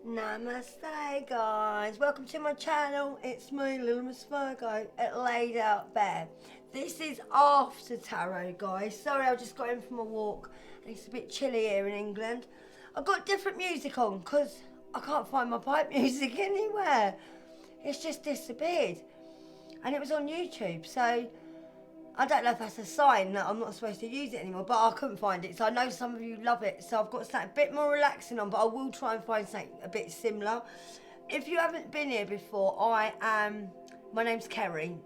Namaste guys, welcome to my channel. It's me, Little Miss Virgo at Laid Out Bear. This is after tarot guys. Sorry, I just got in from a walk and it's a bit chilly here in England. I've got different music on because I can't find my pipe music anywhere. It's just disappeared and it was on YouTube, so I don't know if that's a sign that I'm not supposed to use it anymore, but I couldn't find it. So I know some of you love it. So I've got something a bit more relaxing on, but I will try and find something a bit similar. If you haven't been here before, my name's Kerry.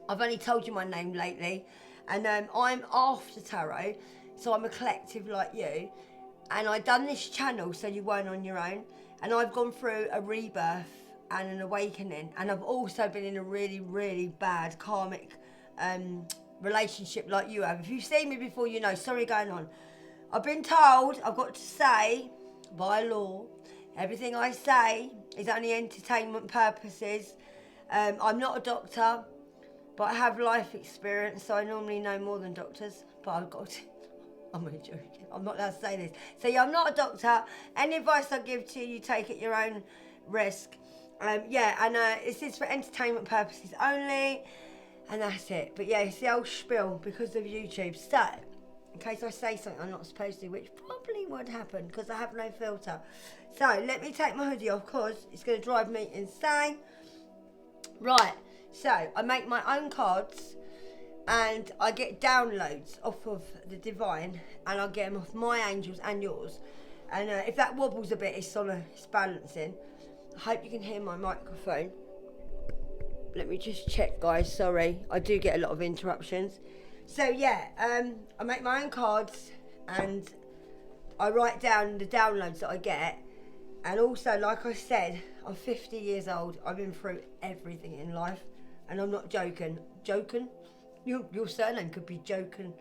I've only told you my name lately. And I'm after tarot, so I'm a collective like you. And I done this channel so you weren't on your own. And I've gone through a rebirth and an awakening. And I've also been in a really, really bad karmic relationship like you have. If you've seen me before, you know. Sorry going on. I've been told I've got to say by law everything I say is only entertainment purposes. I'm not a doctor, but I have life experience, so I normally know more than doctors, but I've got to I'm only joking. I'm not allowed to say this. So yeah, I'm not a doctor. Any advice I give to you, you take at your own risk. This is for entertainment purposes only. And that's it. But yeah, it's the old spiel because of YouTube. So, in case I say something I'm not supposed to, which probably would happen because I have no filter. So, let me take my hoodie off because it's going to drive me insane. Right, so I make my own cards and I get downloads off of the divine and I get them off my angels and yours. And if that wobbles a bit, it's balancing. I hope you can hear my microphone. Let me just check, guys. Sorry, I do get a lot of interruptions. So yeah, I make my own cards and I write down the downloads that I get. And also, like I said, I'm 50 years old. I've been through everything in life, and I'm not joking. Joking? Your surname could be Joken.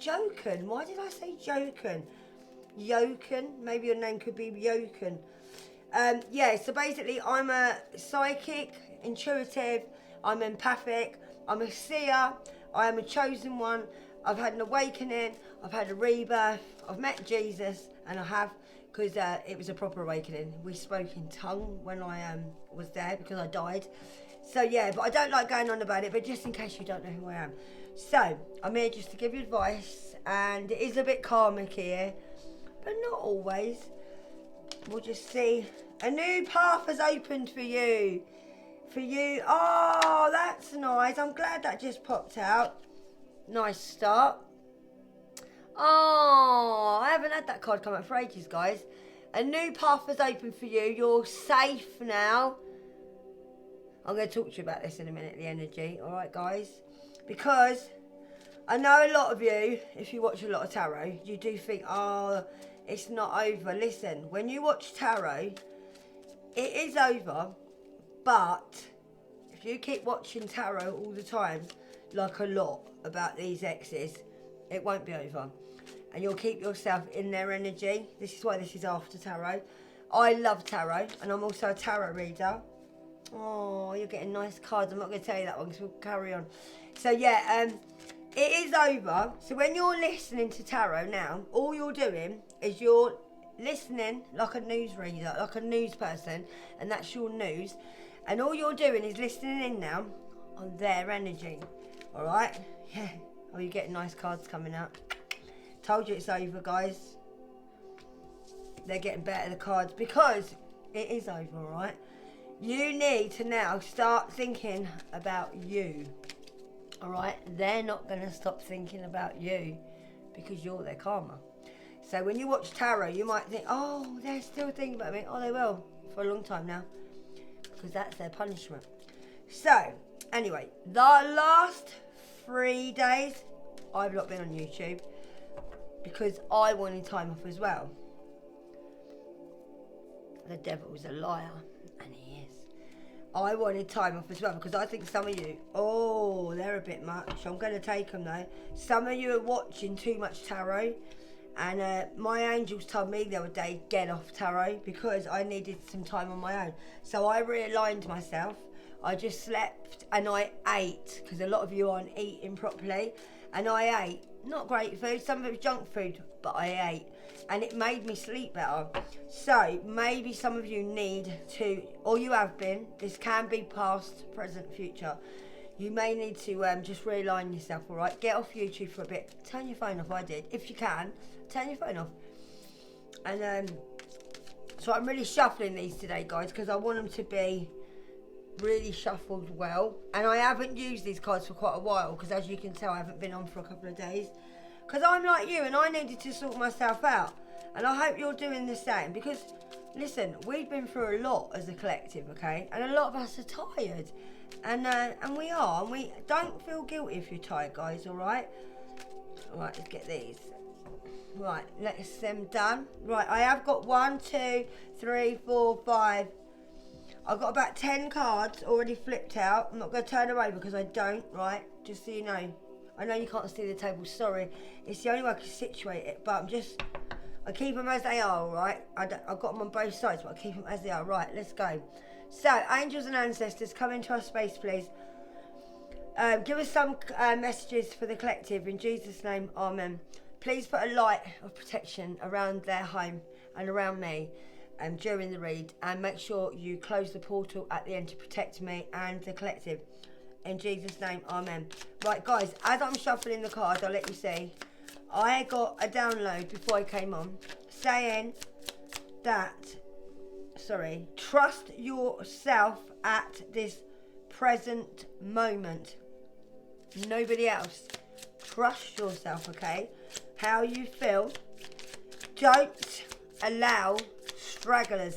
Joken? Why did I say Joken? Yoken? Maybe your name could be Yoken. So basically, I'm a psychic, intuitive, I'm empathic, I'm a seer, I am a chosen one, I've had an awakening, I've had a rebirth, I've met Jesus, and I have, because it was a proper awakening. We spoke in tongue when I was there, because I died. So yeah, but I don't like going on about it, but just in case you don't know who I am. So, I'm here just to give you advice, and it is a bit karmic here, but not always. We'll just see. A new path has opened for you. For you. Oh, that's nice. I'm glad that just popped out. Nice start. Oh, I haven't had that card come out for ages, guys. A new path has opened for you. You're safe now. I'm going to talk to you about this in a minute, the energy. All right, guys? Because I know a lot of you, if you watch a lot of tarot, you do think, oh, it's not over. Listen, when you watch tarot, it is over, but if you keep watching tarot all the time, like a lot about these exes, it won't be over. And you'll keep yourself in their energy. This is why this is after tarot. I love tarot, and I'm also a tarot reader. Oh, you're getting nice cards. I'm not going to tell you that one because we'll carry on. So yeah, it is over. So when you're listening to tarot now, all you're doing is you're listening like a newsreader, like a news person, and that's your news. And all you're doing is listening in now on their energy. All right? Yeah. Oh, you're getting nice cards coming out. Told you it's over, guys. They're getting better, the cards, because it is over, all right? You need to now start thinking about you. All right? They're not going to stop thinking about you because you're their karma. So when you watch tarot, you might think, oh, they're still thinking about me. Oh, they will for a long time now because that's their punishment. So, anyway, the last 3 days, I've not been on YouTube because I wanted time off as well. The devil's a liar, and he is. I wanted time off as well because I think some of you, oh, they're a bit much. I'm going to take them though. Some of you are watching too much tarot. And my angels told me the other day, get off tarot because I needed some time on my own. So I realigned myself. I just slept and I ate because a lot of you aren't eating properly. And I ate, not great food, some of it was junk food, but I ate. and it made me sleep better. So maybe some of you need to, or you have been, this can be past, present, future. You may need to just realign yourself, all right? Get off YouTube for a bit. Turn your phone off. I did. If you can, turn your phone off. And so I'm really shuffling these today, guys, because I want them to be really shuffled well. And I haven't used these cards for quite a while, because as you can tell, I haven't been on for a couple of days. Because I'm like you, and I needed to sort myself out. And I hope you're doing the same, because, listen, we've been through a lot as a collective, okay? And a lot of us are tired. And we are, and we don't feel guilty if you're tired, guys, all right? All right, let's get these. Right, let's them done. Right, I have got 1, 2, 3, 4, 5. I've got about 10 cards already flipped out. I'm not going to turn them over because I don't, right? Just so you know. I know you can't see the table, sorry. It's the only way I can situate it, but I keep them as they are, all right? I've got them on both sides, but I keep them as they are. Right, let's go. So, angels and ancestors, come into our space, please. Give us some messages for the collective. In Jesus' name, amen. Please put a light of protection around their home and around me during the read. And make sure you close the portal at the end to protect me and the collective. In Jesus' name, amen. Right, guys, as I'm shuffling the cards, I'll let you see. I got a download before I came on saying that... trust yourself at this present moment. Nobody else. Trust yourself, okay? How you feel. Don't allow stragglers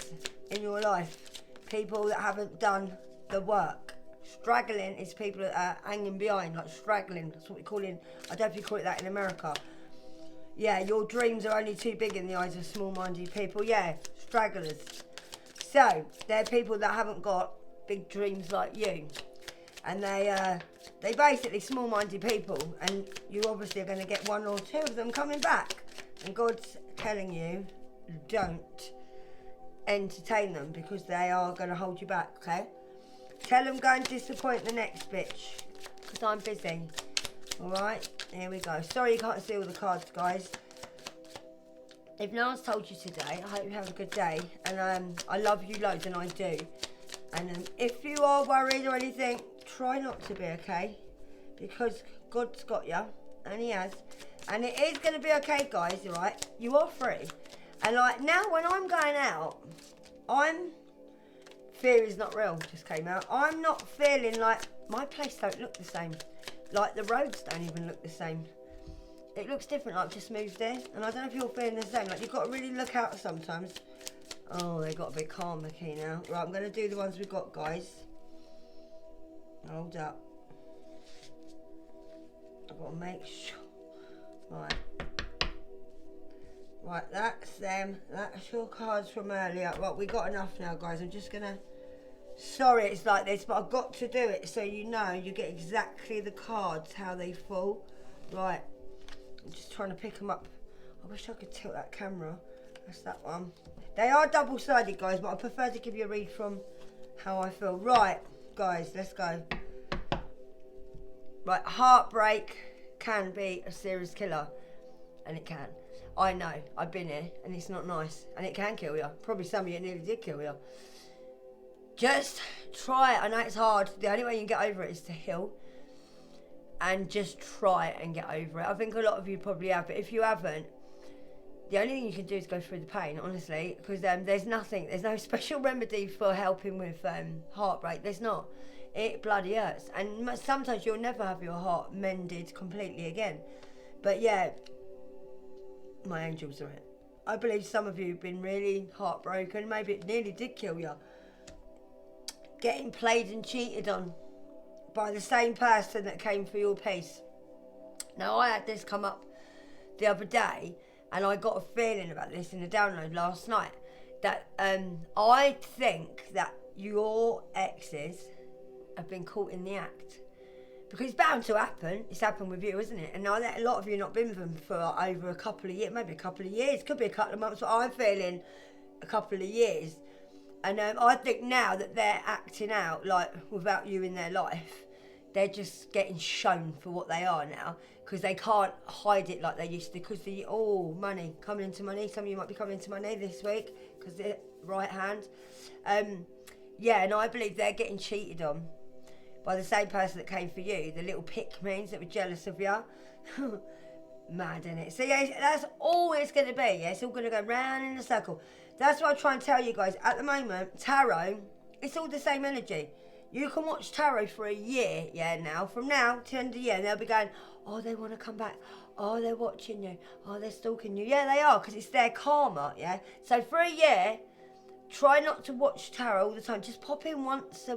in your life. People that haven't done the work. Straggling is people that are hanging behind, like straggling. That's what we call in, I don't know if you call it that in America. Yeah, your dreams are only too big in the eyes of small-minded people. Yeah, stragglers. So, they're people that haven't got big dreams like you. And they basically small-minded people. And you obviously are going to get 1 or 2 of them coming back. And God's telling you, don't entertain them, because they are going to hold you back, okay? Tell them go and disappoint the next bitch, because I'm busy. Alright, here we go. Sorry you can't see all the cards, guys. If no one's told you today, I hope you have a good day. And I love you loads, and I do. And if you are worried or anything, try not to be, okay? Because God's got you, and He has. And it is going to be okay, guys, alright? You are free. And like now, when I'm going out, Fear is not real just came out. I'm not feeling like my place don't look the same. Like the roads don't even look the same. It looks different, like I've just moved there. And I don't know if you're feeling the same. Like you've got to really look out sometimes. Oh, they got a bit calmer key now. Right, I'm going to do the ones we've got, guys. Hold up. I've got to make sure. Right. Right, that's them. That's your cards from earlier. Right, we got enough now, guys. I'm just going to... Sorry it's like this, but I've got to do it so you know you get exactly the cards, how they fall. Right. I'm just trying to pick them up. I wish I could tilt that camera. That's that one. They are double-sided, guys, but I prefer to give you a read from how I feel. Right, guys, let's go. Right, heartbreak can be a serious killer. And it can. I know, I've been here, and it's not nice. And it can kill you. Probably some of you nearly did kill you. Just try it. I know it's hard. The only way you can get over it is to heal. And just try it and get over it. I think a lot of you probably have, but if you haven't, the only thing you can do is go through the pain, honestly, because there's no special remedy for helping with heartbreak. There's not. It bloody hurts. And sometimes you'll never have your heart mended completely again. But yeah, my angels are it. I believe some of you have been really heartbroken. Maybe it nearly did kill you. Getting played and cheated on by the same person that came for your peace. Now, I had this come up the other day, and I got a feeling about this in the download last night, that I think that your exes have been caught in the act. Because it's bound to happen. It's happened with you, isn't it? And now that a lot of you not been with them for over a couple of years, maybe a couple of years, could be a couple of months, but I'm feeling a couple of years. And I think now that they're acting out, like, without you in their life, they're just getting shown for what they are now. because they can't hide it like they used to, because the money coming into money. Some of you might be coming into money this week because they're right hand. Yeah, and I believe they're getting cheated on by the same person that came for you, the little pick-means that were jealous of you. Mad, isn't it? So yeah, that's all it's going to be. Yeah, it's all going to go round in a circle. That's what I try and tell you guys. At the moment, tarot, it's all the same energy. You can watch tarot for a year, yeah, now. From now to the end of the year, and they'll be going, oh, they want to come back. Oh, they're watching you. Oh, they're stalking you. Yeah, they are, because it's their karma, yeah. So for a year, try not to watch tarot all the time. Just pop in once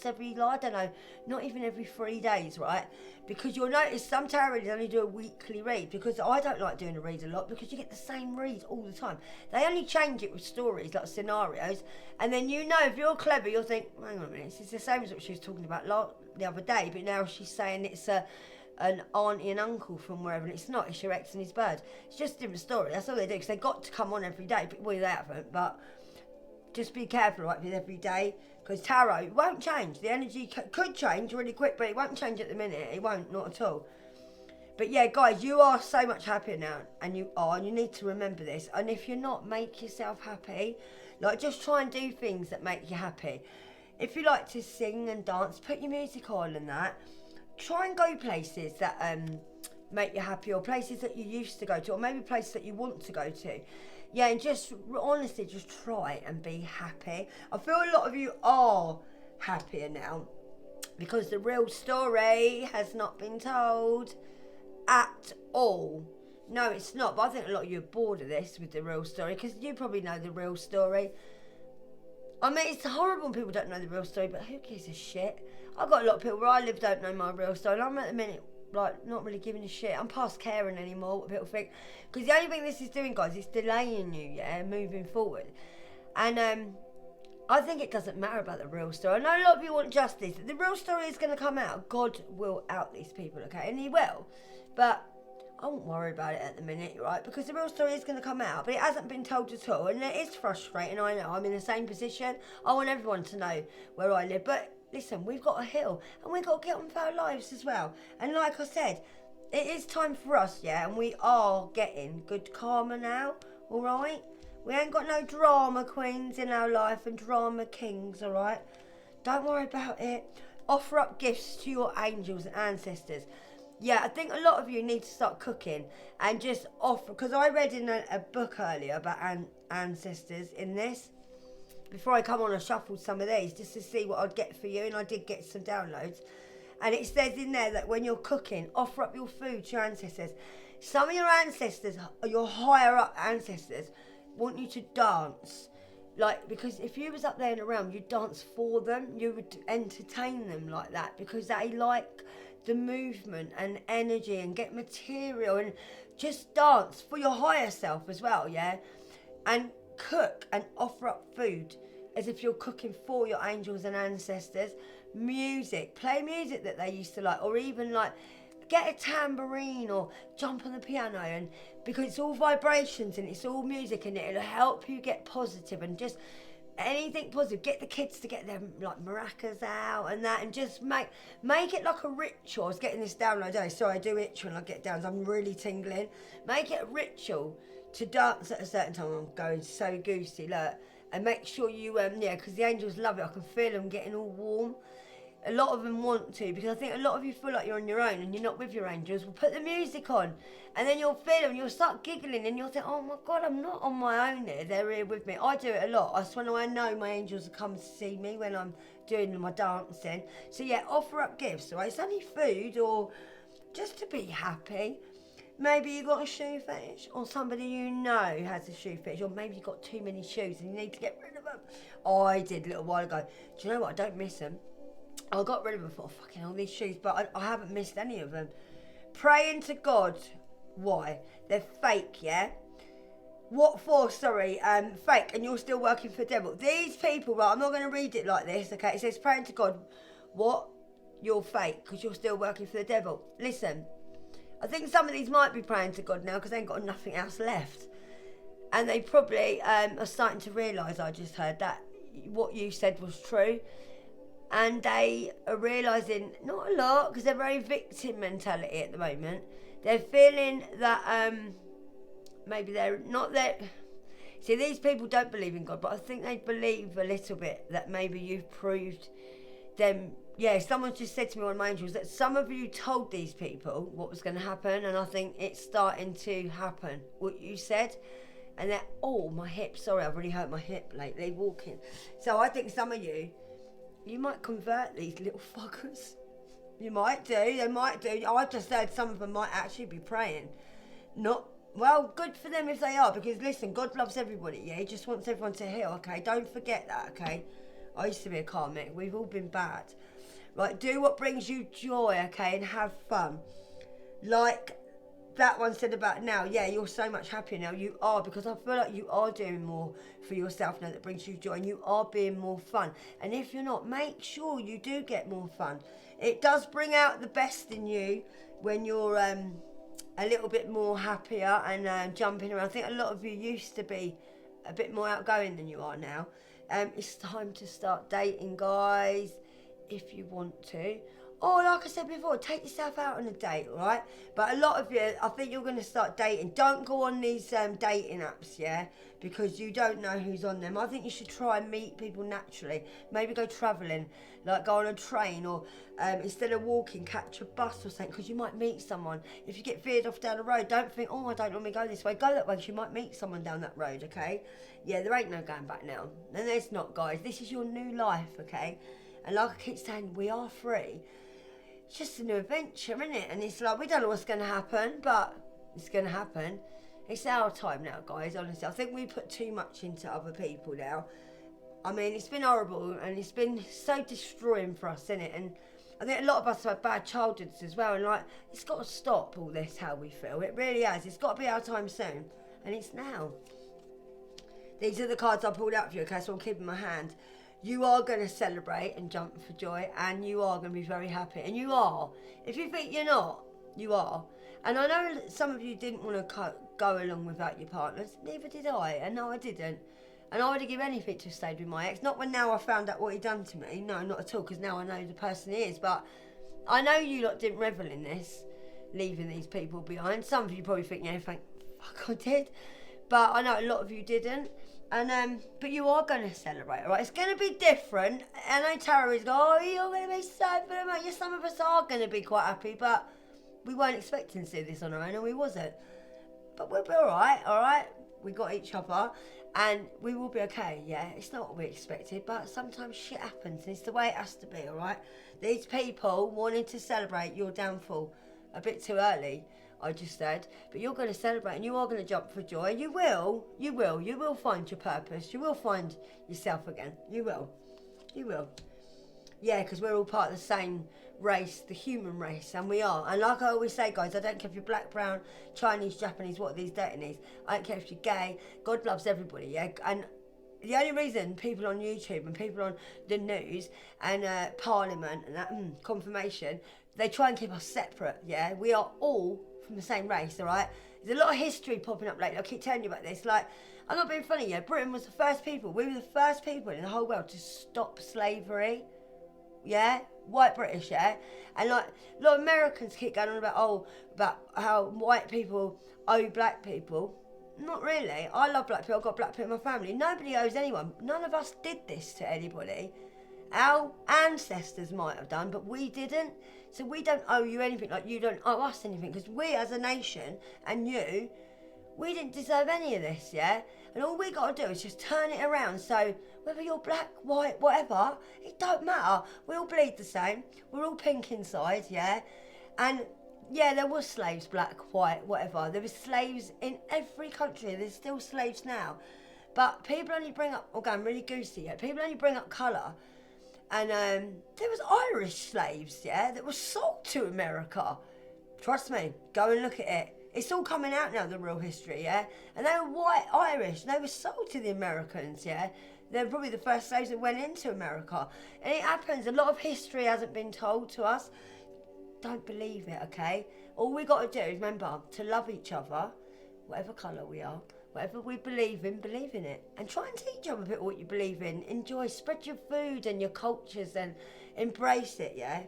every, I don't know, not even every 3 days, right? Because you'll notice some tarot readers only do a weekly read, because I don't like doing a read a lot, because you get the same read all the time. They only change it with stories, like scenarios, and then you know, if you're clever, you'll think, hang on a minute, it's the same as what she was talking about the other day, but now she's saying it's an auntie and uncle from wherever, and it's not, it's your ex and his bird. It's just a different story. That's all they do, because they got to come on every day, but well, they haven't, but just be careful, right, with every day, because tarot won't change. The energy could change really quick, but it won't change at the minute. It won't, not at all. But yeah, guys, you are so much happier now, and you need to remember this. And if you're not, make yourself happy. Like, just try and do things that make you happy. If you like to sing and dance, put your music on and that. Try and go places that make you happy, or places that you used to go to, or maybe places that you want to go to. Yeah, and just honestly, just try and be happy. I feel a lot of you are happier now, because the real story has not been told at all. No, it's not. But I think a lot of you are bored of this with the real story, because you probably know the real story. I mean, it's horrible when people don't know the real story, but who gives a shit? I've got a lot of people where I live don't know my real story, and I'm at the minute, like, not really giving a shit. I'm past caring anymore what people think, because the only thing this is doing, guys, is delaying you, yeah, moving forward. And I think it doesn't matter about the real story. I know a lot of you want justice. The real story is going to come out. God will out these people, okay, and he will, but I won't worry about it at the minute, right, because the real story is going to come out, but it hasn't been told at all, and it is frustrating. I know, I'm in the same position. I want everyone to know where I live, but listen, we've got a hill, and we've got to get on with our lives as well. And like I said, it is time for us, yeah, and we are getting good karma now, all right? We ain't got no drama queens in our life and drama kings, all right? Don't worry about it. Offer up gifts to your angels and ancestors. Yeah, I think a lot of you need to start cooking and just offer, because I read in a book earlier about ancestors in this. Before I come on, I shuffled some of these just to see what I'd get for you, and I did get some downloads. And it says in there that when you're cooking, offer up your food to your ancestors. Some of your ancestors, your higher up ancestors, want you to dance. Like, because if you was up there in the realm, you'd dance for them. You would entertain them like that, because they like the movement and energy and get material, and just dance for your higher self as well, yeah? And cook and offer up food as if you're cooking for your angels and ancestors. Music, play music that they used to like, or even like get a tambourine or jump on the piano, and because it's all vibrations and it's all music, and it'll help you get positive and just anything positive. Get the kids to get their like maracas out and that, and just make it like a ritual. I was getting this download today. Sorry, I do itch when I get down, so I'm really tingling. Make it a ritual to dance at a certain time. I'm going so goosey, look. And make sure you, yeah, because the angels love it. I can feel them getting all warm. A lot of them want to, because I think a lot of you feel like you're on your own and you're not with your angels. Well, put the music on, and then you'll feel them, you'll start giggling, and you'll think, oh my God, I'm not on my own here. They're here with me. I do it a lot. I swear, I know my angels will come to see me when I'm doing my dancing. So yeah, offer up gifts, right? It's only food, or just to be happy. Maybe you got a shoe fetish, or somebody you know has a shoe fetish, or maybe you got too many shoes and you need to get rid of them. I did a little while ago. Do you know what? I don't miss them. I got rid of them. I thought, fucking all these shoes, but I haven't missed any of them. Praying to God. Why? They're fake, yeah? What for? Sorry, fake, and you're still working for the devil. These people, right, I'm not going to read it like this, okay? It says praying to God. What? You're fake, because you're still working for the devil. Listen, I think some of these might be praying to God now, because they ain't got nothing else left. And they probably are starting to realise, I just heard, that what you said was true. And they are realising, not a lot, because they're very victim mentality at the moment. They're feeling that maybe they're not there. See, these people don't believe in God, but I think they believe a little bit that maybe you've proved them. Yeah, someone just said to me, one of my angels, that some of you told these people what was going to happen, and I think it's starting to happen, what you said. And that, oh, my hip, sorry, I've really hurt my hip lately walking. So I think some of you might convert these little fuckers. You might do, they might do. I've just heard some of them might actually be praying. Not, well, good for them if they are, because listen, God loves everybody, yeah? He just wants everyone to heal, okay? Don't forget that, okay? I used to be a karmic. We've all been bad. Right, do what brings you joy, okay, and have fun. Like that one said about now, yeah, you're so much happier now. You are, because I feel like you are doing more for yourself now that brings you joy, and you are being more fun. And if you're not, make sure you do get more fun. It does bring out the best in you when you're a little bit more happier and jumping around. I think a lot of you used to be a bit more outgoing than you are now. It's time to start dating, guys, if you want to. Or like I said before, take yourself out on a date, right? But a lot of you, I think you're going to start dating. Don't go on these dating apps, yeah? Because you don't know who's on them. I think you should try and meet people naturally. Maybe go travelling, like go on a train, or instead of walking, catch a bus or something, because you might meet someone. If you get veered off down the road, don't think, oh, I don't normally go this way. Go that way, because you might meet someone down that road, okay? Yeah, there ain't no going back now. And there's not, guys. This is your new life, okay? And like I keep saying, we are free. It's just a new adventure, isn't it? And it's like, we don't know what's going to happen, but it's going to happen. It's our time now, guys, honestly. I think we put too much into other people now. I mean, it's been horrible, and it's been so destroying for us, isn't it? And I think a lot of us have had bad childhoods as well, and like, it's got to stop all this, how we feel. It really has. It's got to be our time soon, and it's now. These are the cards I pulled out for you, okay, so I'm keeping my hand. You are going to celebrate and jump for joy, and you are going to be very happy. And you are. If you think you're not, you are. And I know that some of you didn't want to go along without your partners. Neither did I. And no, I didn't. And I would have given anything to have stayed with my ex. Not when now I found out what he'd done to me. No, not at all, because now I know the person he is. But I know you lot didn't revel in this, leaving these people behind. Some of you probably think, yeah, thank fuck I did. But I know a lot of you didn't. And but you are going to celebrate, all right? It's going to be different. I know Tara is going, oh, you're going to be so good. Yes, some of us are going to be quite happy, but we weren't expecting to do this on our own, and we wasn't. But we'll be all right? We got each other, and we will be okay, yeah? It's not what we expected, but sometimes shit happens, and it's the way it has to be, all right? These people wanting to celebrate your downfall a bit too early, I just said, but you're going to celebrate, and you are going to jump for joy. You will find your purpose. You will find yourself again. You will. Yeah, because we're all part of the same race, the human race, and we are. And like I always say, guys, I don't care if you're black, brown, Chinese, Japanese, what are these dating these. I don't care if you're gay. God loves everybody, yeah? And the only reason people on YouTube and people on the news and Parliament and that confirmation, they try and keep us separate, yeah? We are all from the same race, all right? There's a lot of history popping up lately. I keep telling you about this. Like, I'm not being funny, yeah? Britain was the first people. We were the first people in the whole world to stop slavery, yeah? White British, yeah? And like, a lot of Americans keep going on about how white people owe black people. Not really. I love black people. I've got black people in my family. Nobody owes anyone. None of us did this to anybody. Our ancestors might have done, but we didn't. So we don't owe you anything, like you don't owe us anything, because we as a nation, and you, we didn't deserve any of this, yeah? And all we got to do is just turn it around. So whether you're black, white, whatever, it don't matter. We all bleed the same. We're all pink inside, yeah? And yeah, there was slaves, black, white, whatever. There was slaves in every country. There's still slaves now. But people only bring up, okay, I'm really goosey, yeah? People only bring up colour. And there was Irish slaves, yeah, that were sold to America. Trust me, go and look at it. It's all coming out now, the real history, yeah? And they were white Irish, and they were sold to the Americans, yeah? They're probably the first slaves that went into America. And it happens, a lot of history hasn't been told to us. Don't believe it, okay? All we got to do is remember to love each other, whatever colour we are. Whatever we believe in it. And try and teach other people what you believe in. Enjoy, spread your food and your cultures and embrace it, yeah?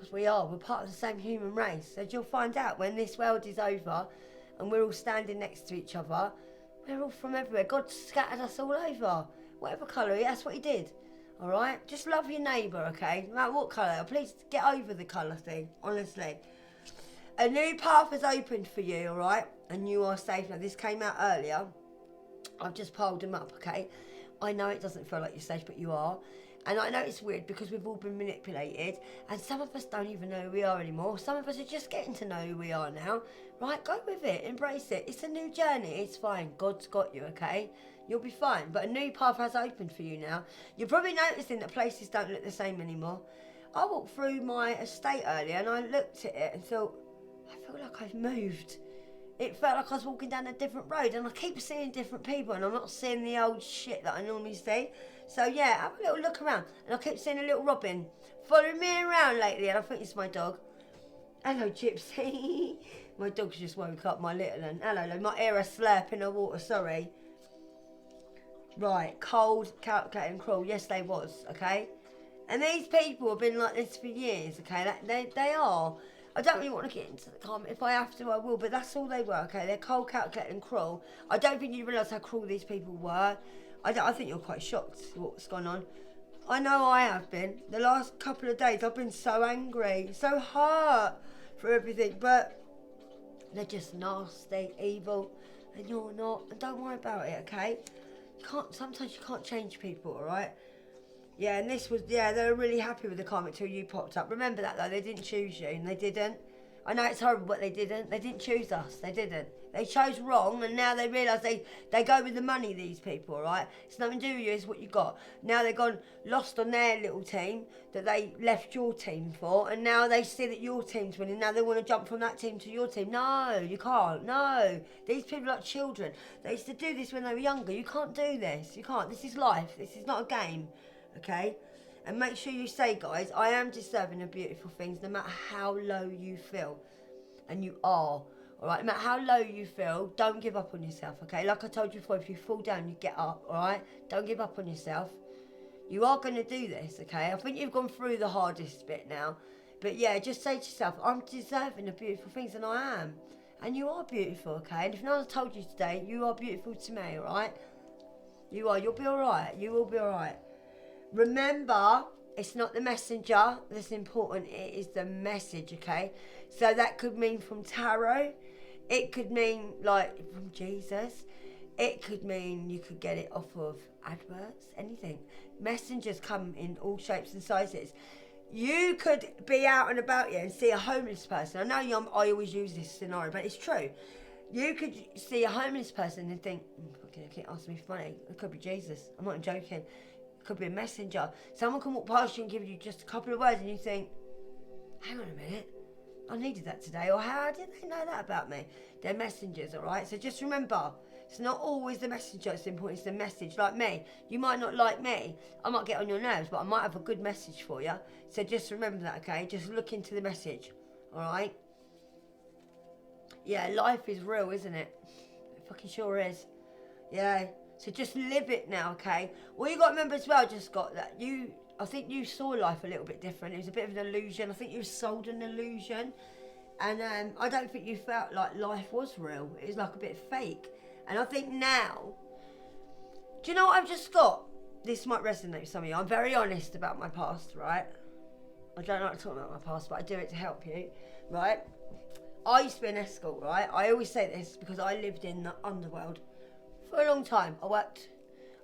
Because we are. We're part of the same human race. So you'll find out when this world is over and we're all standing next to each other, we're all from everywhere. God scattered us all over. Whatever colour, that's what he did. Alright? Just love your neighbour, okay? No matter what colour. Please get over the colour thing, honestly. A new path has opened for you, alright? And you are safe. Now, this came out earlier. I've just piled them up, okay? I know it doesn't feel like you're safe, but you are. And I know it's weird because we've all been manipulated and some of us don't even know who we are anymore. Some of us are just getting to know who we are now. Right, go with it, embrace it. It's a new journey, it's fine. God's got you, okay? You'll be fine. But a new path has opened for you now. You're probably noticing that places don't look the same anymore. I walked through my estate earlier and I looked at it and thought, I feel like I've moved. It felt like I was walking down a different road and I keep seeing different people and I'm not seeing the old shit that I normally see. So yeah, have a little look around and I keep seeing a little robin following me around lately and I think it's my dog. Hello Gypsy. My dog's just woke up, my little one. Hello, my ear a slurp in the water, sorry. Right, cold, calculating, cruel. Yes, they was, okay? And these people have been like this for years, okay? They are. I don't really want to get into the comment. If I have to, I will. But that's all they were, okay? They're cold, calculating, and cruel. I don't think you realise how cruel these people were. I think you're quite shocked at what's gone on. I know I have been. The last couple of days, I've been so angry, so hurt for everything. But they're just nasty, evil, and you're not. And don't worry about it, okay? Sometimes you can't change people, all right? Yeah, and this was, yeah, they were really happy with the comment till you popped up. Remember that, though, they didn't choose you, and they didn't. I know it's horrible, but they didn't. They didn't choose us. They didn't. They chose wrong, and now they realise they go with the money, these people, all right? It's nothing to do with you, it's what you got. Now they've gone lost on their little team that they left your team for, and now they see that your team's winning. Now they want to jump from that team to your team. No, you can't. No. These people are like children. They used to do this when they were younger. You can't do this. You can't. This is life. This is not a game. Okay? And make sure you say, guys, I am deserving of beautiful things no matter how low you feel. And you are. Alright? No matter how low you feel, don't give up on yourself, okay? Like I told you before, if you fall down, you get up, alright? Don't give up on yourself. You are going to do this, okay? I think you've gone through the hardest bit now. But yeah, just say to yourself, I'm deserving of beautiful things, and I am. And you are beautiful, okay? And if no one told you today, you are beautiful to me, alright? You are. You'll be alright. You will be alright. Remember, it's not the messenger that's important, it is the message, okay? So that could mean from tarot, it could mean like from Jesus, it could mean you could get it off of adverts, anything. Messengers come in all shapes and sizes. You could be out and about here and see a homeless person. I know I always use this scenario, but it's true. You could see a homeless person and think, okay, they can't ask me for money. It could be Jesus. I'm not joking. It could be a messenger. Someone can walk past you and give you just a couple of words and you think, hang on a minute, I needed that today. Or how did they know that about me? They're messengers, all right? So just remember, it's not always the messenger that's important, it's the message. Like me, you might not like me. I might get on your nerves, but I might have a good message for you. So just remember that, okay? Just look into the message, all right? Yeah, life is real, isn't it? It fucking sure is. Yeah. So just live it now, okay? Well, you got to remember as well, just got that I think you saw life a little bit different. It was a bit of an illusion. I think you sold an illusion. And I don't think you felt like life was real. It was like a bit fake. And I think now, do you know what I've just got? This might resonate with some of you. I'm very honest about my past, right? I don't like to talk about my past, but I do it to help you, right? I used to be an escort, right? I always say this because I lived in the underworld for a long time.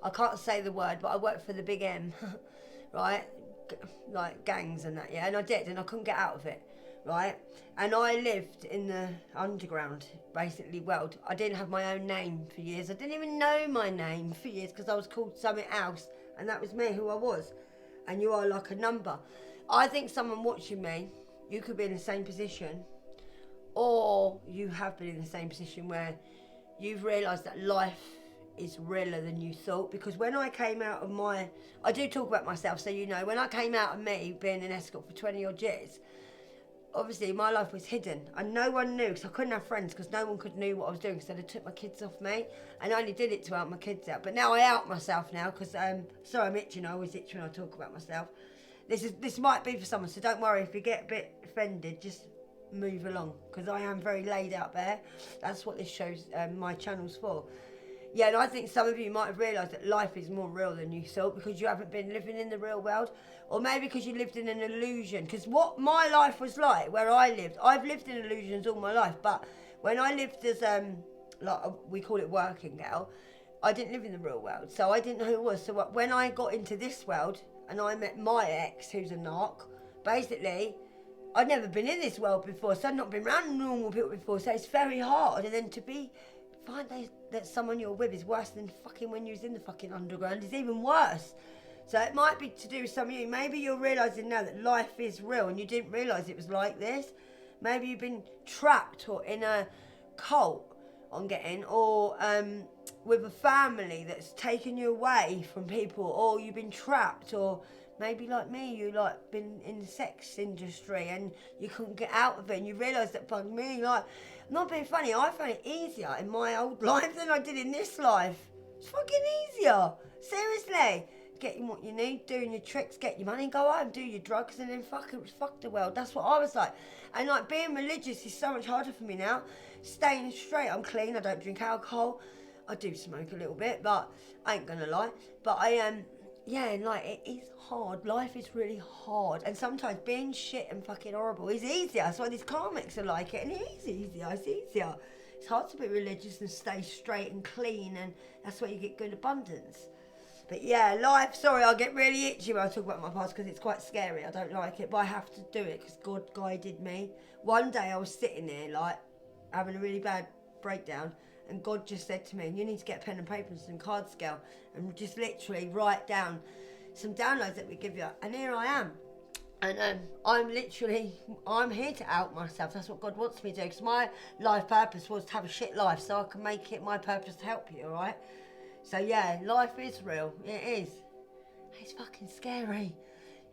I can't say the word, but I worked for the Big M, right? Like gangs and that, yeah, and I did, and I couldn't get out of it, right? And I lived in the underground, basically, world. I didn't have my own name for years. I didn't even know my name for years because I was called something else, and that was me, who I was. And you are like a number. I think someone watching me, you could be in the same position, or you have been in the same position where you've realised that life is realer than you thought. Because when I came out of I do talk about myself, so you know, when I came out of me being an escort for 20 odd years, obviously my life was hidden and no one knew, because I couldn't have friends because no one could know what I was doing, so they took my kids off me, and I only did it to help my kids out. But now I out myself now because sorry, I'm itching. I always itch when I talk about myself. This might be for someone, so don't worry if you get a bit offended. Just move along, because I am very laid out there. That's what this shows, my channel's for. Yeah, and I think some of you might have realised that life is more real than you thought, because you haven't been living in the real world, or maybe because you lived in an illusion. Because what my life was like, where I lived, I've lived in illusions all my life, but when I lived as like we call it working girl, I didn't live in the real world, so I didn't know who it was. So when I got into this world and I met my ex, who's a narc, basically I'd never been in this world before, so I'd not been around normal people before, so it's very hard. And then to find that someone you're with is worse than fucking when you was in the fucking underground, is even worse. So it might be to do with some of you. Maybe you're realising now that life is real and you didn't realise it was like this. Maybe you've been trapped or in a cult on getting, or with a family that's taken you away from people, or you've been trapped, or maybe like me, you like been in the sex industry and you couldn't get out of it, and you realise that fuck me, like, I'm not being funny, I found it easier in my old life than I did in this life. It's fucking easier. Seriously. Getting what you need, doing your tricks, get your money, go home, do your drugs, and then fuck the world. That's what I was like. And like being religious is so much harder for me now. Staying straight, I'm clean, I don't drink alcohol. I do smoke a little bit, but I ain't gonna lie. But I am, yeah, like it is hard. Life is really hard. And sometimes being shit and fucking horrible is easier. That's why these comics are like it, and it is easier, it's easier. It's hard to be religious and stay straight and clean, and that's why you get good abundance. But yeah, life, sorry, I'll get really itchy when I talk about my past because it's quite scary. I don't like it, but I have to do it because God guided me. One day I was sitting there, like, having a really bad breakdown, and God just said to me, you need to get a pen and paper and some card scale and just literally write down some downloads that we give you. And here I am. And I'm here to out myself. That's what God wants me to do, because my life purpose was to have a shit life so I can make it my purpose to help you, all right? So yeah, life is real. It is. It's fucking scary.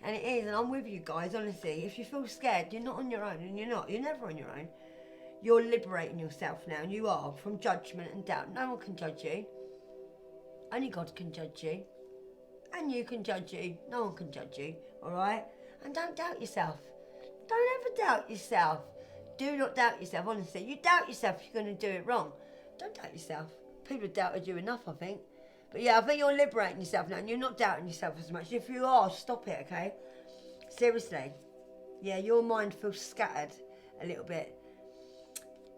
And it is, and I'm with you guys, honestly. If you feel scared, you're not on your own, and you're not. You're never on your own. You're liberating yourself now, and you are, from judgment and doubt. No one can judge you. Only God can judge you. And you can judge you. No one can judge you, alright? And don't doubt yourself. Don't ever doubt yourself. Do not doubt yourself, honestly. You doubt yourself, you're going to do it wrong. Don't doubt yourself. People have doubted you enough, I think. But yeah, I think you're liberating yourself now, and you're not doubting yourself as much. If you are, stop it, okay? Seriously. Yeah, your mind feels scattered a little bit.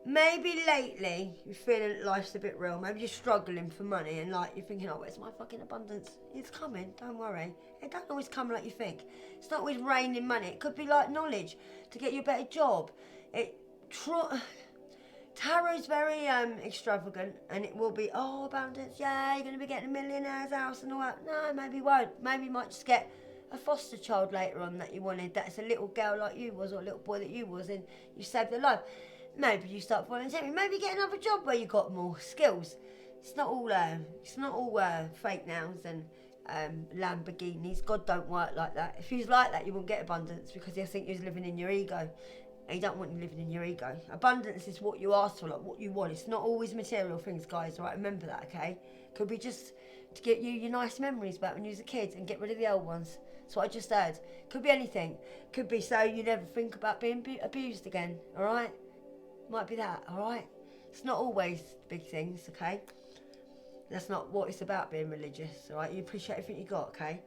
Maybe lately you're feeling that life's a bit real. Maybe you're struggling for money, and like you're thinking, oh, where's my fucking abundance? It's coming, don't worry. It don't always come like you think. It's not always raining money. It could be like knowledge to get you a better job. Tarot's very extravagant, and it will be, oh, abundance, yeah, you're going to be getting a millionaire's house and all that. No, maybe you won't. Maybe you might just get a foster child later on that you wanted, that's a little girl like you was, or a little boy that you was, and you saved their life. Maybe you start volunteering. Maybe get another job where you got more skills. It's not all fake nails and Lamborghinis. God don't work like that. If he was like that, you wouldn't get abundance, because he'll think you're living in your ego. And you don't want you living in your ego. Abundance is what you ask for, like what you want. It's not always material things, guys, right? Remember that, okay? Could be just to get you your nice memories back when you was a kid and get rid of the old ones. That's what I just heard. Could be anything. Could be so you never think about being abused again, all right? Might be that, all right? It's not always big things, okay? That's not what it's about, being religious, all right? You appreciate everything you got, okay?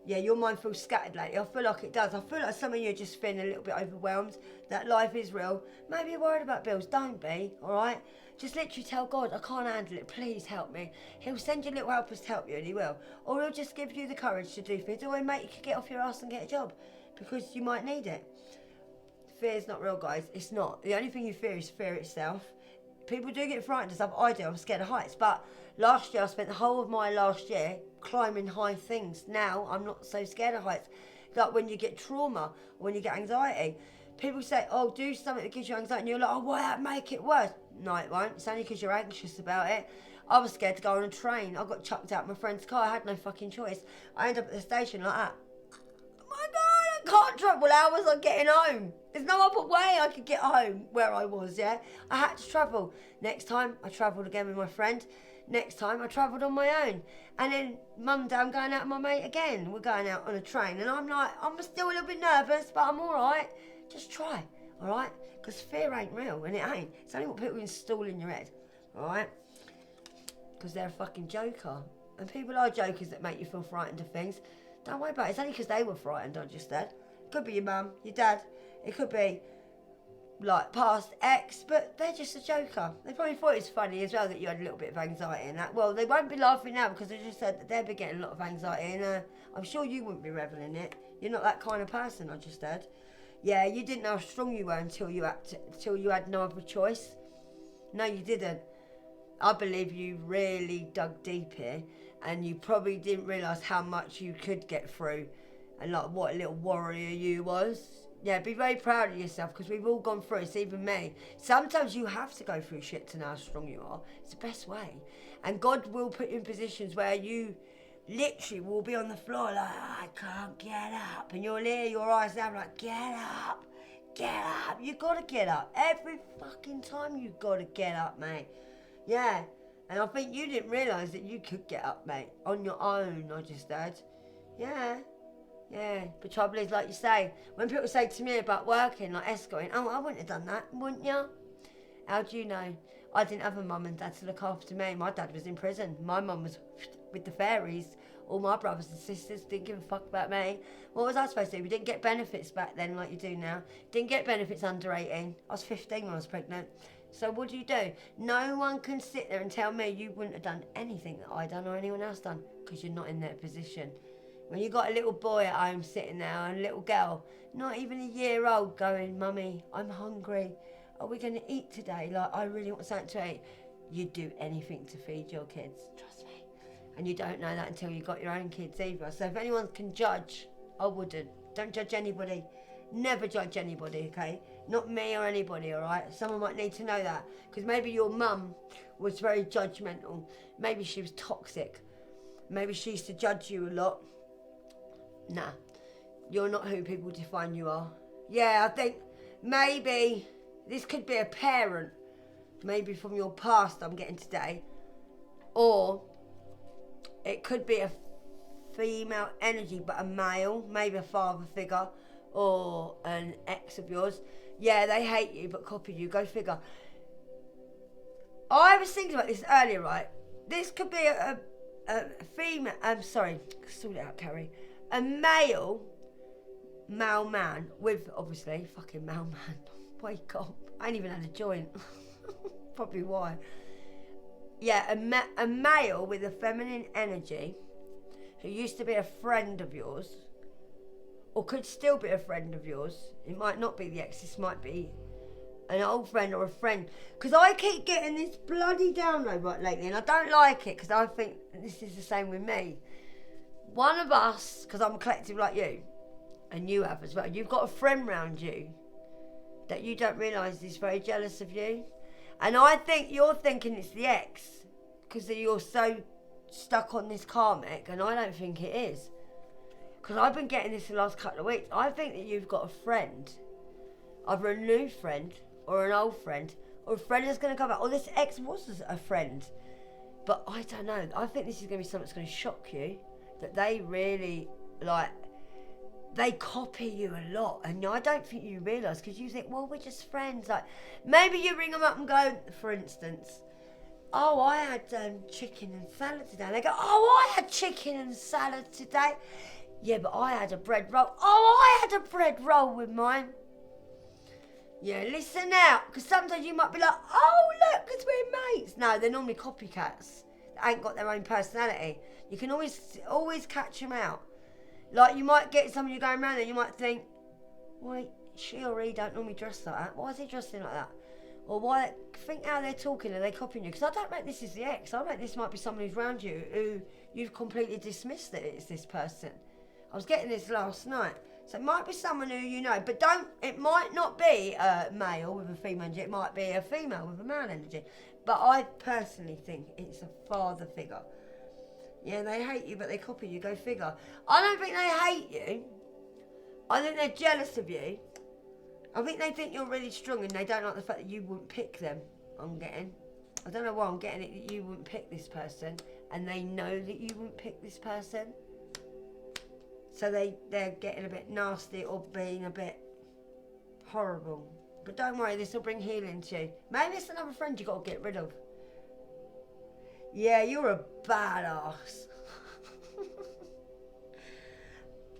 Yeah, your mind feels scattered lately. I feel like it does. I feel like some of you are just feeling a little bit overwhelmed, that life is real. Maybe you're worried about bills. Don't be, all right? Just literally tell God, I can't handle it. Please help me. He'll send you little helpers to help you, and he will. Or he'll just give you the courage to do things. Or he'll make you get off your ass and get a job, because you might need it. Fear's not real, guys. It's not. The only thing you fear is fear itself. People do get frightened and stuff. I do. I'm scared of heights. But last year, I spent the whole of my last year climbing high things. Now, I'm not so scared of heights. Like when you get trauma, or when you get anxiety, people say, oh, do something that gives you anxiety. And you're like, oh, why that make it worse? No, it won't. It's only because you're anxious about it. I was scared to go on a train. I got chucked out of my friend's car. I had no fucking choice. I ended up at the station like that. Oh my God, I can't travel. How was I getting home? There's no other way I could get home where I was, yeah? I had to travel. Next time, I travelled again with my friend. Next time I travelled on my own. And then Monday I'm going out with my mate again. We're going out on a train. And I'm like, I'm still a little bit nervous, but I'm all right. Just try, all right? Because fear ain't real, and it ain't. It's only what people install in your head, all right? Because they're a fucking joker. And people are jokers that make you feel frightened of things. Don't worry about it. It's only because they were frightened, I just said. It could be your mum, your dad. It could be, like, past ex, but they're just a joker. They probably thought it was funny as well that you had a little bit of anxiety and that. Well, they won't be laughing now because they just said that they'll be getting a lot of anxiety, and I'm sure you wouldn't be reveling in it. You're not that kind of person, I just said. Yeah, you didn't know how strong you were until you had no other choice. No, you didn't. I believe you really dug deep here, and you probably didn't realise how much you could get through, and like what a little warrior you was. Yeah, be very proud of yourself, because we've all gone through it. It's even me. Sometimes you have to go through shit to know how strong you are. It's the best way. And God will put you in positions where you literally will be on the floor like, oh, I can't get up. And you'll hear your eyes down like, get up, get up. You got to get up. Every fucking time you got to get up, mate. Yeah. And I think you didn't realise that you could get up, mate, on your own, I just said. Yeah. Yeah, but trouble is, like you say, when people say to me about working, like escorting, oh, I wouldn't have done that, wouldn't you? How do you know? I didn't have a mum and dad to look after me. My dad was in prison. My mum was with the fairies. All my brothers and sisters didn't give a fuck about me. What was I supposed to do? We didn't get benefits back then like you do now. Didn't get benefits under 18. I was 15 when I was pregnant. So what do? No one can sit there and tell me you wouldn't have done anything that I done or anyone else done, because you're not in their position. When you got a little boy at home sitting there and a little girl, not even a year old, going, Mummy, I'm hungry. Are we going to eat today? Like, I really want something to eat. You'd do anything to feed your kids. Trust me. And you don't know that until you got your own kids either. So if anyone can judge, I wouldn't. Don't judge anybody. Never judge anybody, okay? Not me or anybody, all right? Someone might need to know that. Because maybe your mum was very judgmental. Maybe she was toxic. Maybe she used to judge you a lot. Nah, you're not who people define you are. Yeah, I think maybe this could be a parent, maybe from your past I'm getting today, or it could be a female energy but a male, maybe a father figure or an ex of yours. Yeah, they hate you but copy you, go figure. I was thinking about this earlier, right? This could be a female, I'm sorry, sort it out, Carrie. A male man with, obviously, fucking male man. Wake up. I ain't even had a joint. Probably why. Yeah, a male with a feminine energy who used to be a friend of yours, or could still be a friend of yours. It might not be the ex, this might be an old friend or a friend. Because I keep getting this bloody download right lately, and I don't like it, because I think this is the same with me. One of us, because I'm a collective like you, and you have as well, you've got a friend round you that you don't realise is very jealous of you. And I think you're thinking it's the ex, because you're so stuck on this karmic, and I don't think it is. Because I've been getting this the last couple of weeks. I think that you've got a friend, either a new friend, or an old friend, or a friend that's going to come back, or this ex was a friend. But I don't know, I think this is going to be something that's going to shock you. That they really, like, they copy you a lot. And I don't think you realise, because you think, well, we're just friends. Like, maybe you ring them up and go, for instance, oh, I had chicken and salad today. And they go, oh, I had chicken and salad today. Yeah, but I had a bread roll. Oh, I had a bread roll with mine. Yeah, listen out, because sometimes you might be like, oh, look, because we're mates. No, they're normally copycats. They ain't got their own personality. You can always catch them out. Like, you might get someone you're going around and you might think, wait, she or he don't normally dress like that. Why is he dressing like that? Or why? Think how they're talking, are they copying you? Because I don't think this is the ex. I think this might be someone who's around you who you've completely dismissed that it's this person. I was getting this last night. So it might be someone who you know, but it might not be a male with a female energy. It might be a female with a male energy. But I personally think it's a father figure. Yeah, they hate you, but they copy you. Go figure. I don't think they hate you. I think they're jealous of you. I think they think you're really strong, and they don't like the fact that you wouldn't pick them. I'm getting. I don't know why I'm getting it that you wouldn't pick this person, and they know that you wouldn't pick this person. So they're getting a bit nasty or being a bit horrible. But don't worry, this will bring healing to you. Maybe it's another friend you got to get rid of. Yeah, you're a badass.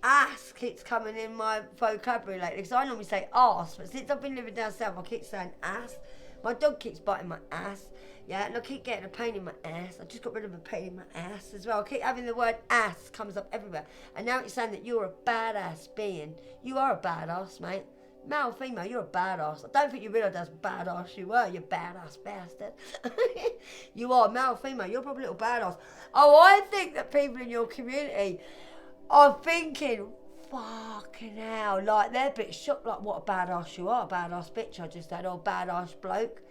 Ass keeps coming in my vocabulary lately, because I normally say arse, but since I've been living down south, I keep saying ass. My dog keeps biting my ass, yeah, and I keep getting a pain in my ass. I just got rid of a pain in my ass as well. I keep having the word ass comes up everywhere, and now it's saying that you're a badass being. You are a badass, mate. Male or female, you're a badass. I don't think you realise how badass you were, you badass bastard. You are, male or female, you're probably a little badass. Oh, I think that people in your community are thinking, fucking hell, like they're a bit shocked, like what a badass you are, a badass bitch I just had, or badass bloke.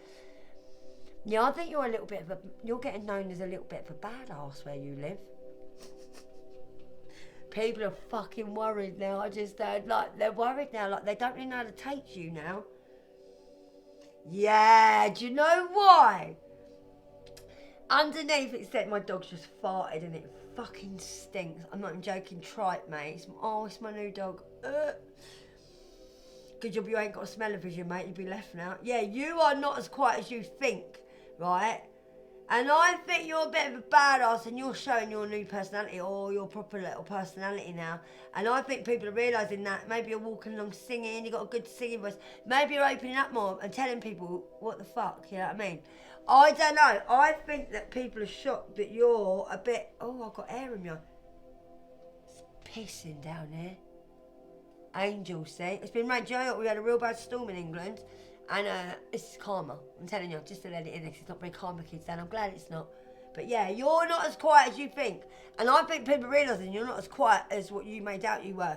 Yeah, I think you're a little bit of a, you're getting known as a little bit of a badass where you live. People are fucking worried now. I just heard, like, they're worried now. Like, they don't really know how to take you now. Yeah, do you know why? Underneath it said my dog's just farted and it fucking stinks. I'm not even joking. Try it, mate. It's my new dog. Good job you ain't got a smell-o-vision, mate. You'd be left now. Yeah, you are not as quiet as you think, right? And I think you're a bit of a badass and you're showing your new personality or your proper little personality now. And I think people are realising that. Maybe you're walking along singing, you've got a good singing voice. Maybe you're opening up more and telling people what the fuck, you know what I mean? I don't know. I think that people are shocked that you're a bit... Oh, I've got air in you. It's pissing down here. Angel, see? It's been rain. Do you know what? We had a real bad storm in England. And it's karma. I'm telling you, just to let it in, because it's not very karma, kids, and I'm glad it's not. But yeah, you're not as quiet as you think. And I think people realising you're not as quiet as what you made out you were.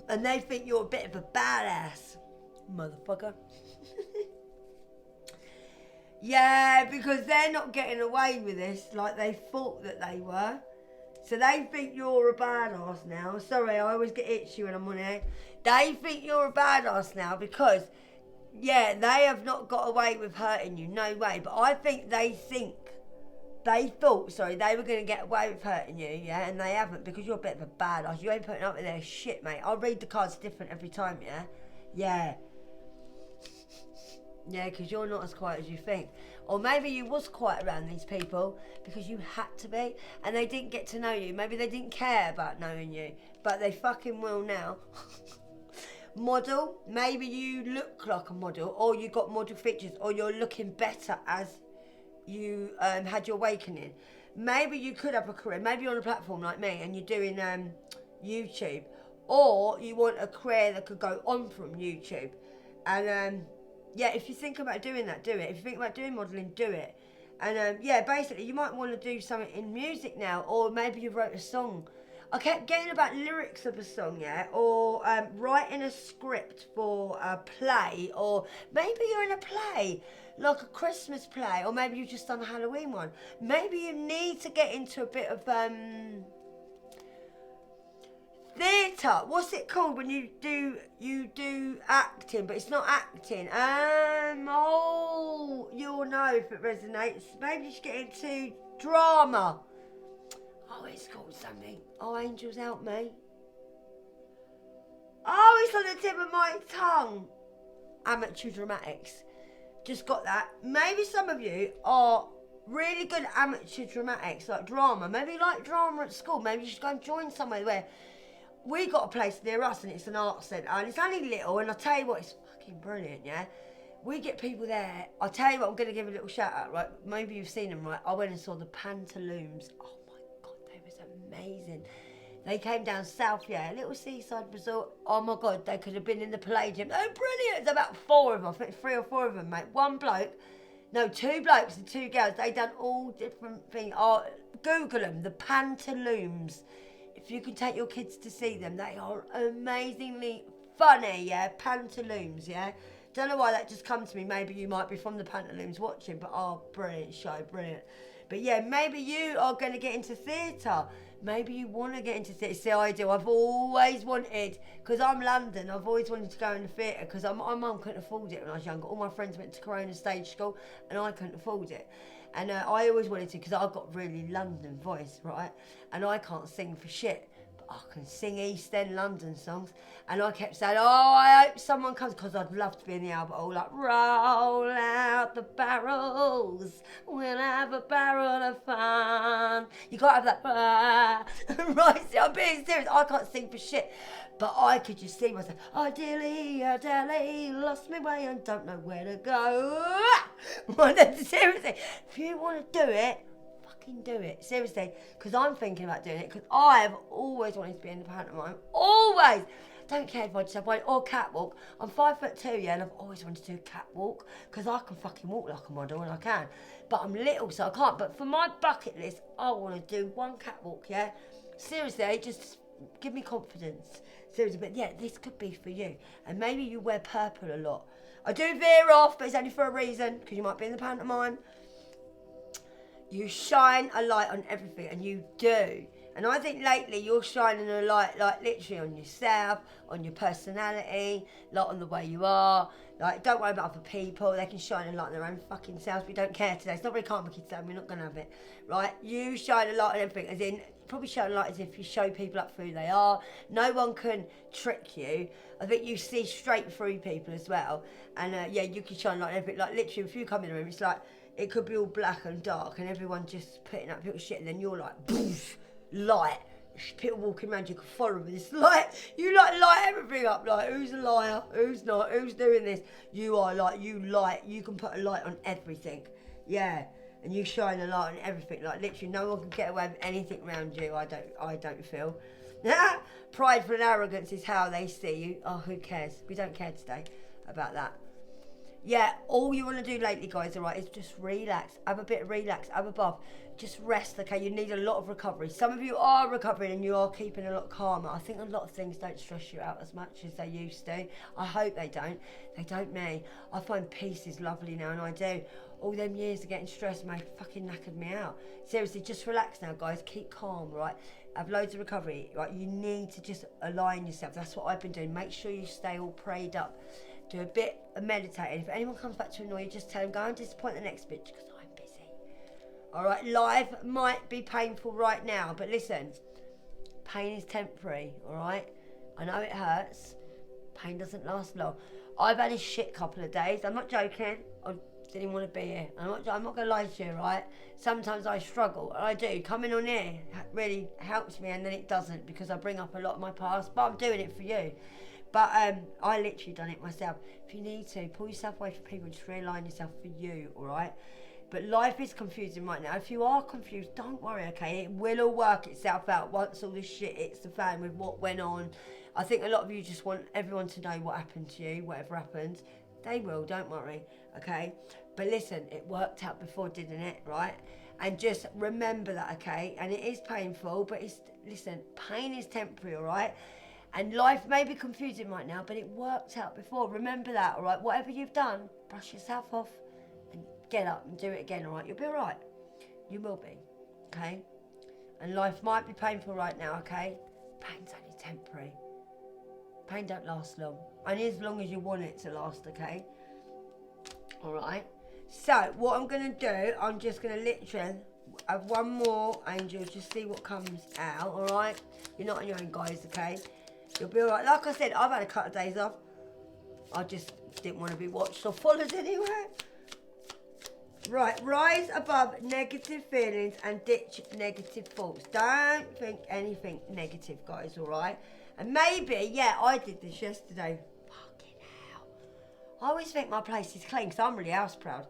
And they think you're a bit of a badass. Motherfucker. Yeah, because they're not getting away with this like they thought that they were. So they think you're a badass now. Sorry, I always get itchy when I'm on here. They think you're a badass now because... Yeah, they have not got away with hurting you, no way. But I think they thought, they were going to get away with hurting you, yeah, and they haven't because you're a bit of a badass. You ain't putting up with their shit, mate. I'll read the cards different every time, yeah? Yeah. Yeah, because you're not as quiet as you think. Or maybe you was quiet around these people because you had to be, and they didn't get to know you. Maybe they didn't care about knowing you, but they fucking will now. Model, maybe you look like a model, or you got model features, or you're looking better as you had your awakening. Maybe you could have a career. Maybe you're on a platform like me and you're doing YouTube, or you want a career that could go on from YouTube. And yeah, if you think about doing that, do it. If you think about doing modelling, do it. And yeah, basically you might want to do something in music now, or maybe you wrote a song. I kept getting about lyrics of a song, yeah, or writing a script for a play, or maybe you're in a play, like a Christmas play, or maybe you've just done a Halloween one. Maybe you need to get into a bit of theatre. What's it called when you do acting, but it's not acting? Oh, you'll know if it resonates. Maybe you should get into drama. Oh, it's called something. Oh, angels help me. Oh, it's on the tip of my tongue. Amateur dramatics. Just got that. Maybe some of you are really good amateur dramatics, like drama. Maybe you like drama at school. Maybe you should go and join somewhere where we got a place near us and it's an art centre. And it's only little, and I'll tell you what, it's fucking brilliant, yeah? We get people there. I'll tell you what, I'm going to give a little shout out, right? Maybe you've seen them, right? I went and saw the Pantaloons. Oh, amazing. They came down south, yeah, a little seaside resort. Oh my God, they could have been in the Palladium. They're brilliant. There's about 4 of them, I think 3 or 4 of them, mate. 2 blokes and 2 girls. They done all different things. Oh, Google them, the Pantaloons. If you can take your kids to see them, they are amazingly funny, yeah. Pantaloons, yeah. Don't know why that just come to me. Maybe you might be from the Pantaloons watching, but oh, brilliant show, brilliant. But yeah, maybe you are going to get into theatre. maybe you want to get into theatre. See, I do. I've always wanted, because I'm London, I've always wanted to go in the theatre, because my mum couldn't afford it when I was younger. All my friends went to Corona Stage School, and I couldn't afford it. And I always wanted to, because I've got really London voice, right? And I can't sing for shit. I can sing East End London songs, and I kept saying, oh, I hope someone comes, because I'd love to be in the Albert Hall, like, roll out the barrels, we'll have a barrel of fun. You can't have that, right, see, I'm being serious, I can't sing for shit, but I could just see myself, oh, dilly, lost my way and don't know where to go. Right, seriously, if you want to do it, do it, seriously, because I'm thinking about doing it, because I've always wanted to be in the pantomime, always. Don't care if I just have one, or catwalk. I'm 5'2", yeah, and I've always wanted to do a catwalk, because I can fucking walk like a model, and I can, but I'm little, so I can't. But for my bucket list, I want to do one catwalk, yeah, seriously, just give me confidence, seriously. But yeah, this could be for you, and maybe you wear purple a lot. I do veer off, but it's only for a reason, because you might be in the pantomime. You shine a light on everything, and you do. And I think lately you're shining a light, like literally on yourself, on your personality, like on the way you are. Like, don't worry about other people. They can shine a light on their own fucking selves. We don't care today. It's not very calm, kids, so we're not going to have it. Right? You shine a light on everything, as in, probably shine a light as if you show people up for who they are. No one can trick you. I think you see straight through people as well. And yeah, you can shine a light on everything. Like, literally, if you come in the room, it's like, it could be all black and dark and everyone just putting up little shit, and then you're like, boof, light. People walking around, you can follow with this light. You like light everything up, like who's a liar, who's not, who's doing this. You are like, you light, you can put a light on everything. Yeah, and you shine a light on everything. Like literally no one can get away with anything around you, I don't feel. Prideful and arrogance is how they see you. Oh, who cares? We don't care today about that. Yeah, all you want to do lately, guys, all right, is just relax. Have a bit of relax, have a bath. Just rest, okay? You need a lot of recovery. Some of you are recovering and you are keeping a lot calmer. I think a lot of things don't stress you out as much as they used to. I hope they don't. They don't me. I find peace is lovely now, and I do. All them years of getting stressed, mate, fucking knackered me out. Seriously, just relax now, guys. Keep calm, right? Have loads of recovery, right? You need to just align yourself. That's what I've been doing. Make sure you stay all prayed up. Do a bit of meditating. If anyone comes back to annoy you, just tell them, go and disappoint the next bitch, because I'm busy. Alright, life might be painful right now, but listen, pain is temporary, alright? I know it hurts. Pain doesn't last long. I've had a shit couple of days. I'm not joking. I didn't want to be here. I'm not going to lie to you, right? Sometimes I struggle, and I do. Coming on here really helps me, and then it doesn't, because I bring up a lot of my past, but I'm doing it for you. But I literally done it myself. If you need to, pull yourself away from people and just realign yourself for you, all right? But life is confusing right now. If you are confused, don't worry, okay? It will all work itself out once all this shit hits the fan with what went on. I think a lot of you just want everyone to know what happened to you, whatever happens. They will, don't worry, okay? But listen, it worked out before, didn't it, right? And just remember that, okay? And it is painful, but listen, pain is temporary, all right? And life may be confusing right now, but it worked out before. Remember that, all right? Whatever you've done, brush yourself off and get up and do it again, all right? You'll be all right. You will be, okay? And life might be painful right now, okay? Pain's only temporary. Pain don't last long. Only as long as you want it to last, okay? All right? So, what I'm going to do, I'm just going to literally have one more angel, just see what comes out, all right? You're not on your own, guys, okay? You'll be alright. Like I said, I've had a couple of days off. I just didn't want to be watched or followed anywhere. Right, rise above negative feelings and ditch negative thoughts. Don't think anything negative, guys, alright? And maybe, yeah, I did this yesterday. Fucking hell. I always think my place is clean because I'm really house proud.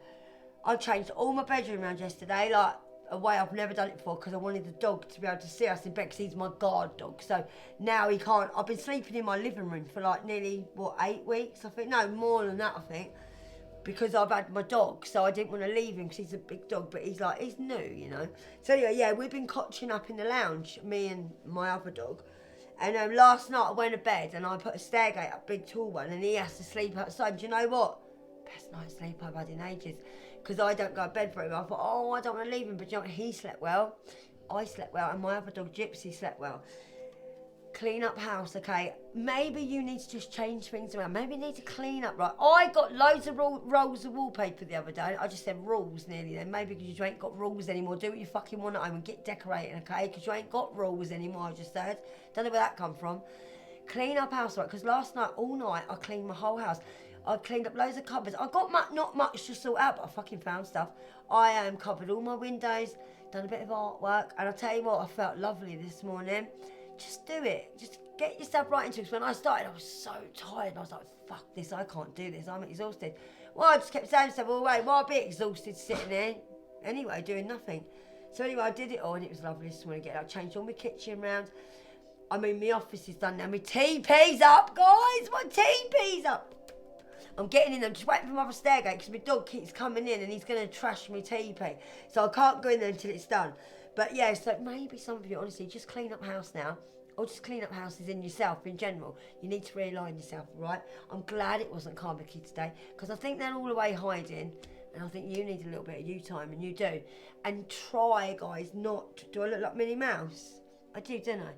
I changed all my bedroom around yesterday, like a way I've never done it before, because I wanted the dog to be able to see us in bed, because he's my guard dog. So now he can't. I've been sleeping in my living room for like nearly, 8 weeks, I think. No, more than that, I think. Because I've had my dog, so I didn't want to leave him because he's a big dog, but he's new, you know. So anyway, yeah, we've been cotching up in the lounge, me and my other dog. And last night I went to bed and I put a stairgate up, big tall one, and he has to sleep outside. Do you know what? Best night's sleep I've had in ages. Because I don't go to bed very well. I thought, oh, I don't want to leave him, but you know what? He slept well. I slept well, and my other dog Gypsy slept well. Clean up house, okay? Maybe you need to just change things around. Maybe you need to clean up, right? I got loads of rolls of wallpaper the other day. I just said rules nearly then. Maybe because you ain't got rules anymore. Do what you fucking want at home and get decorating, okay? Because you ain't got rules anymore, I just said. Don't know where that come from. Clean up house, right? Because last night, all night, I cleaned my whole house. I cleaned up loads of cupboards. I got not much to sort out, but I fucking found stuff. I covered all my windows, done a bit of artwork, and I'll tell you what, I felt lovely this morning. Just do it. Just get yourself right into it. When I started, I was so tired. I was like, fuck this, I can't do this. I'm exhausted. Well, I just kept saying to myself, well, wait, why be exhausted sitting there? Anyway, doing nothing. So anyway, I did it all, and it was lovely this morning. I changed all my kitchen round. I mean, my office is done now. My TP's up, guys. My TP's up. I'm getting in. I'm just waiting for my stair gate because my dog keeps coming in and he's going to trash my TP. So I can't go in there until it's done. But yeah, so maybe some of you, honestly, just clean up house now. Or just clean up houses in yourself in general. You need to realign yourself, right? I'm glad it wasn't Karma Kid today because I think they're all away hiding. And I think you need a little bit of you time, and you do. And try, guys, not... Do I look like Minnie Mouse? I do, don't I?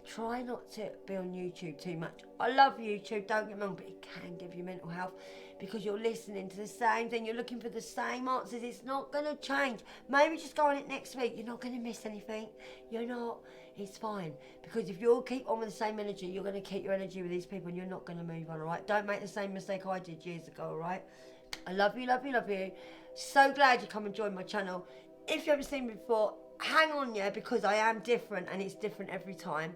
Try not to be on YouTube too much. I love YouTube, don't get me wrong, but it can give you mental health because you're listening to the same thing. You're looking for the same answers. It's not going to change. Maybe just go on it next week. You're not going to miss anything. You're not. It's fine. Because if you'll keep on with the same energy, you're going to keep your energy with these people and you're not going to move on, all right? Don't make the same mistake I did years ago, all right? I love you, love you, love you. So glad you come and join my channel. If you haven't seen me before, hang on, yeah, because I am different and it's different every time.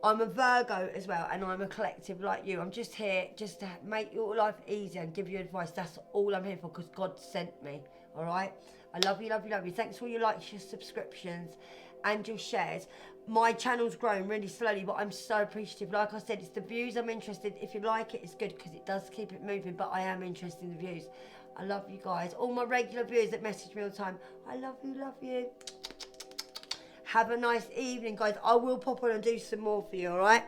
I'm a Virgo as well, and I'm a collective like you. I'm just here just to make your life easier and give you advice. That's all I'm here for because God sent me, all right? I love you, love you, love you. Thanks for all your likes, your subscriptions and your shares. My channel's growing really slowly, but I'm so appreciative. Like I said, it's the views I'm interested. If you like it, it's good because it does keep it moving, but I am interested in the views. I love you guys. All my regular viewers that message me all the time, I love you, love you. Have a nice evening, guys. I will pop on and do some more for you, all right?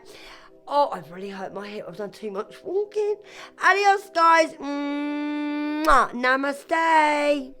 Oh, I've really hurt my hip. I've done too much walking. Adios, guys. Mwah. Namaste.